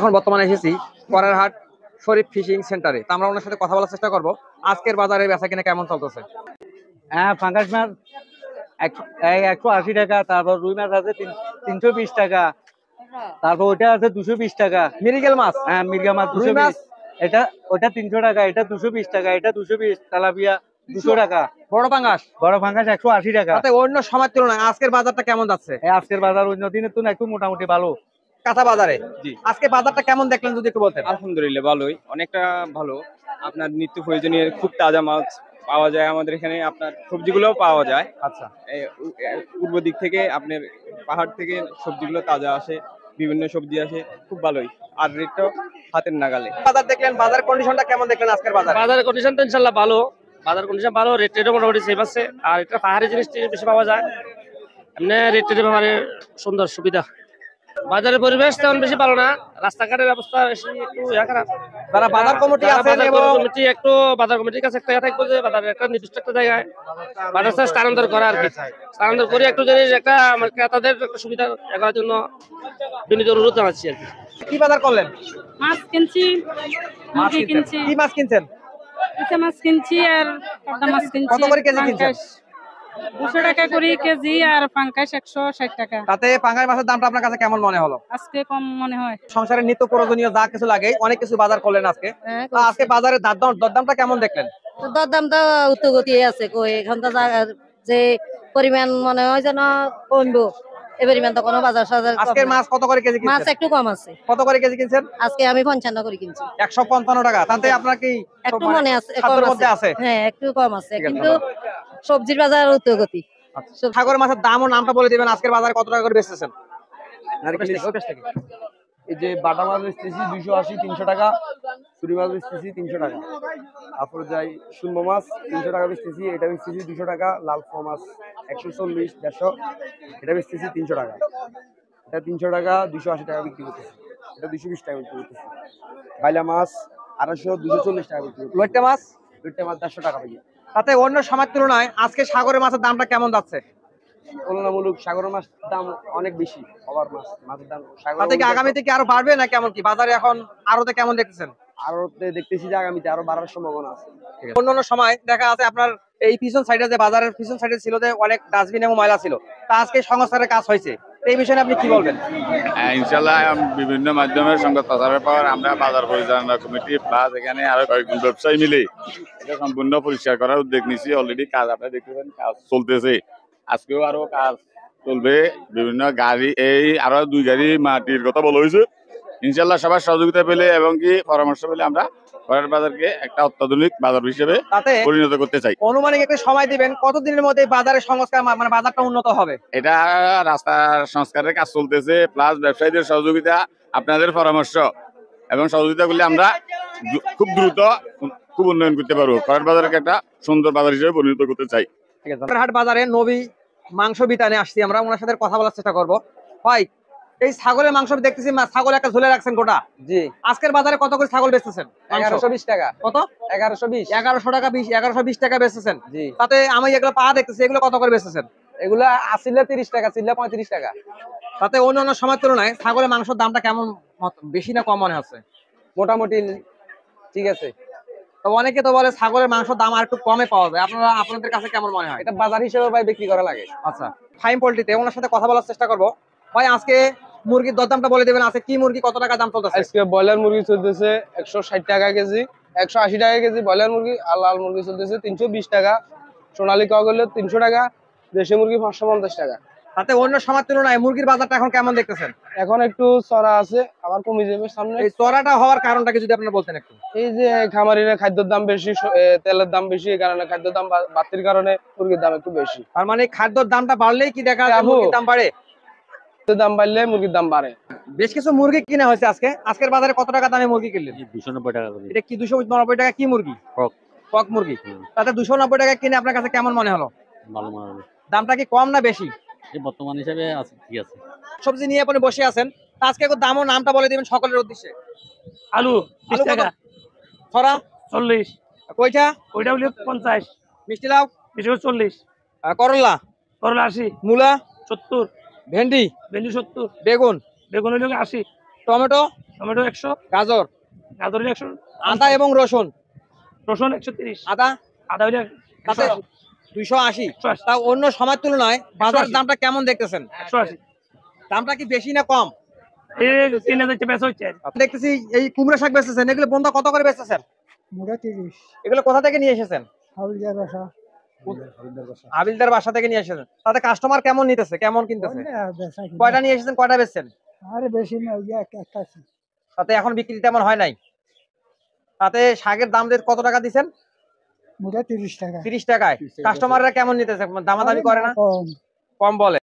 এখন বর্তমানে এসেছি করারহাট শরীফ ফিশিং সেন্টারে। তো আমরা ওনার সাথে কথা বলার চেষ্টা করব আজকের বাজারে বেচা কিনা কেমন চলতেছে। হ্যাঁ, পাঙ্গাস মাছ 180 টাকা, তারপর রুই মাছ আছে 320 টাকা, তারপর ওটা আছে 220 টাকা। মিরিগেল মাছ, হ্যাঁ মির্গা মাছ 220, এটা ওটা 300 টাকা, এটা 220 টাকা, এটা 220, তেলাপিয়া 200 টাকা, বড় পাঙ্গাস 180 টাকা। তাতে অন্য সময়ের তুলনায় আজকের বাজারটা কেমন যাচ্ছে? আজকের বাজার অন্য দিনের তুলনায় একটু মোটামুটি ভালো। কাঁচা বাজারে জি, আজকে বাজারটা কেমন দেখলেন যদি একটু বলতেন। আলহামদুলিল্লাহ ভালোই, অনেকটা ভালো। আপনার নিত্য প্রয়োজনীয় খুব তাজা মাছ পাওয়া যায় আমাদের এখানে, আপনার সবজিগুলোও পাওয়া যায়। আচ্ছা, পূর্ব দিক থেকে আপনার পাহাড় থেকে সবজিগুলো তাজা আসে, বিভিন্ন সবজি আসে, খুব ভালোই। আর রেটটাও হাতের নাগালে। বাজার দেখলেন, বাজার কন্ডিশনটা কেমন দেখলেন আজকের বাজারে? বাজারের কন্ডিশন তো ইনশাল্লাহ ভালো, বাজার কন্ডিশন ভালো, রেটও মোটামুটি সেফ আছে। আর এটা পাহাড়ি জিনিস বেশি পাওয়া যায়, এমনি রেটের ব্যাপারে সুন্দর সুবিধা। বাজারের পরিবেশ তেমন বেশি ভালো না, রাস্তাঘাটের অবস্থা বেশি একটু খারাপ। যারা বাজার কমিটি আছে বাজার কমিটির কাছে একটা থাকবো যে বাজারের একটা নির্দিষ্ট একটা জায়গায় বাজার স্থানান্তর করা আর কি, স্থানান্তর করে একটু জিনিস একটা আমার ক্রেতাদের একটা সুবিধা করার জন্য বিনীত অনুরোধ জানাচ্ছি আর কি। কি বাজার করলেন? মাছ কিনছি, মুরগি কিনছি, কি মাছ কিনছেন? ইচা মাছ কিনছি আর পদ্মা মাছ কিনছি। কত করে কেজি কিনছেন? 200 টাকা করে কেজি আর পাঙ্গাস 160 টাকা। তাতে পাঙ্গাস মাছের দামটা আপনার কাছে কেমন মনে হলো? আজকে কম মনে হয়। সংসারের নিত্য প্রয়োজনীয় যা কিছু লাগে অনেক কিছু বাজার করলেন আজকে। তো আজকে বাজারে দরদামটা কেমন দেখলেন? দরদাম তো উত্তগতি আছে, কই এখন তো যে পরিমাণ মনে হয় যেন কমবো, এই পরিমাণ তো কোনো বাজার সাজার। আজকের মাছ কত করে কেজি কিনছেন? মাছ একটু কম আছে। কত করে কেজি কিনছেন? আজকে আমি 55 করে কিনছি। 155 টাকা। তাতে আপনার কি একটু মনে আছে, খাদ্যের মধ্যে আছে? হ্যাঁ একটু কম আছে, কিন্তু সবজির বাজার উত্তগতি। সাগরের মাছের দাম ও নামটা বলে দিবেন, আজকের বাজারে কত টাকা করে বেচতেছেন? এই যে বাটা মাছ বেচতেছি 280, 300 টাকা, চুরি মাছ বেচতেছি 300 টাকা, তারপর যাই সুরমা মাছ 300 টাকা বেচতেছি, এটা বেচতেছি 200 টাকা, লাল ফোয়া মাছ 140, 150, এটা বেচতেছি 300 টাকা, এটা 300 টাকা, 280 টাকা বিক্রি করতেছি, এটা 220 টাকা বিক্রি করতেছি। বাইলা মাছ 250, 240 টাকা বিক্রি করতেছি। লইট্টা মাছ 150 টাকা পাই। তাতে অন্য সময়ের তুলনায় আজকে সাগরের মাছের দামটা কেমন যাচ্ছে? তুলনামূলক সাগরের মাছ দাম অনেক বেশি, অবার মাছের দাম তাতে কি আগামীতে কি আরো বাড়বে না কেমন কি বাজারে এখন আরোতে কেমন দেখতেছেন? আরো দেখতেছি যে আগামীতে আরো বাড়ার সম্ভাবনা আছে। অন্যান্য সময় দেখা আছে আপনার এই পিছন সাইডে যে বাজারের পিছন সাইডে ছিল যে অনেক ডাস্টবিন এবং ময়লা ছিল, তা আজকে সংস্কারের কাজ হয়েছে, এই বিষয়ে আপনি কি বলবেন? ইনশাল্লাহ বিভিন্ন মাধ্যমের সঙ্গে প্রচারের পর আমরা বাজার পরিচালনা কমিটি প্লাস এখানে আরো কয়েকজন ব্যবসায়ী মিলে এটা সম্পূর্ণ পরিষ্কার করার উদ্যোগ নিয়েছি। অলরেডি কাজ আপনারা দেখতেছেন, কাজ চলতেছে, আজকেও আরো কাজ চলবে। বিভিন্ন গাড়ি, এই আরো 2 গাড়ি মাটির কথা বলা হয়েছে। ইনশাল্লাহ সবার সহযোগিতা পেলে এবং কি পরামর্শ পেলে আমরা করার বাজারকে একটা অত্যাধুনিক বাজার হিসেবে পরিণত করতে চাই। অনুমানিক একটা সময় দিবেন, কতদিনের মধ্যে বাজারের সংস্কার মানে বাজারটা উন্নত হবে? এটা রাস্তার সংস্কারের কাজ চলতেছে, প্লাস ব্যবসায়ীদের সহযোগিতা, আপনাদের পরামর্শ এবং সহযোগিতা করলে আমরা খুব দ্রুত খুব উন্নয়ন করতে পারবো, করার বাজারকে একটা সুন্দর বাজার হিসেবে পরিণত করতে চাই। ঠিক আছে, হাট বাজারে নবী মাংস বিতানে আসছি আমরা, ওনার সাথে কথা বলার চেষ্টা করবো। ভাই, এই ছাগলের মাংস দেখতেছি, ছাগল একটা ঝুলে রাখছেন গোটা। জি। আজকের বাজারে কত করে ছাগল বেচতেছেন? 1120 টাকা। কত? 1120। 1100 টাকা, 1120 টাকা বেচতেছেন। জি। তাতে আমি এগুলো পা দেখতেছি, এগুলো কত করে বেচতেছেন? এগুলা আসিলে 30 টাকা, চিল্লা 35 টাকা। তাতে অন্যান্য সময়ের তুলনায় ছাগলের মাংসের দামটা কেমন, বেশি না কম মনে হচ্ছে? মোটামুটি ঠিক আছে। তো অনেকে তো বলে ছাগলের মাংসের দাম আর একটু কমে পাওয়া যায়, আপনাদের কাছে কেমন মনে হয়? এটা বাজার হিসেবে ভাই বিক্রি করা লাগে। আচ্ছা, ফাইম পোল্ট্রিতে ওনার সাথে কথা বলার চেষ্টা করবো। ভাই, আজকে মুরগির দরদামটা বলে দেবেন, আছে কি মুরগি কত টাকা দাম চলতেছে? আজকে ব্রয়লার মুরগি চলতেছে 160 টাকা কেজি, 180 টাকা কেজি ব্রয়লার মুরগি, আর লাল মুরগি চলতেছে 320 টাকা, সোনালী কক হলে 300 টাকা, দেশি মুরগি 550 টাকা। তাতে অন্য সময়ের তুলনায় মুরগির বাজারটা এখন কেমন দেখতেছেন? এখন একটু চড়া আছে, আবার কমে যাবে সামনে। এই চড়াটা হওয়ার কারণটা কি যদি আপনারা বলতেন একটু? এই যে খামারিরা খাদ্যের দাম বেশি, তেলের দাম বেশি, এই কারণে খাদ্যের দাম বাড়তির কারণে মুরগির দাম একটু বেশি। তার মানে খাদ্যের দামটা বাড়লেই কি দেখা যায় মুরগির দাম বাড়ে? দাম বাড়লে মুরগির দাম বাড়ে। বেশ কিছু মুরগি কিনা হয়েছে আজকে। আজকের বাজারে কত টাকা দামে মুরগি কিনলেন? 290 টাকা করে। এটা কি 290 টাকা? কি মুরগি? কক মুরগি। তাতে 290 টাকা কিনে আপনার কাছে কেমন মনে হলো? ভালো মনে হলো। দামটা কি কম না বেশি? এই বর্তমান হিসাবে আছে, ঠিক আছে। সবজি নিয়ে আপনি বসে আছেন, আজকে দাম ও নামটা বলে দিবেন সকলের উদ্দেশ্যে। আলু 30 টাকা, ছড়া 40, কয়টা? ওইটা হলো 50, মিষ্টি লাউ 40, করলা 80, মূলা 70, ভেন্ডি 70, বেগুন বেগুন হলো 80, টমেটো টমেটো 100, গাজর, গাজর 100, আদা এবং রসুন। রসুন 130, আদা আদা হইলে তাতে 280। তা অন্য সময়ের তুলনায় বাজার দামটা কেমন দেখতেছেন? 180। দামটা কি বেশি না কম? এই 3000 বেচা হচ্ছে। দেখতেছি এই কুমড়া শাক বেচতেছেন, এগুলো বন্ধা কত করে বেচতেছেন? মুড়া 30, এগুলো কোথা থেকে নিয়ে এসেছেন? হালদিয়া বাসা, হাবিলদার বাসা থেকে নিয়ে এসেছেন। তাতে কাস্টমার কেমন নিতেছে, কেমন কিনতেছে? বেচা কিনা। কয়টা নিয়ে এসেছেন, কয়টা বেচছেন? আরে বেশি না, ওই একটা আছে। তাতে এখন বিক্রি তেমন হয় নাই। তাতে শাকের দাম দিয়ে কত টাকা দিচ্ছেন? মুড়া 30 টাকা। 30 টাকায়। কাস্টমাররা কেমন নিতেছে, দামাদামি করে না? কম। কম বলে।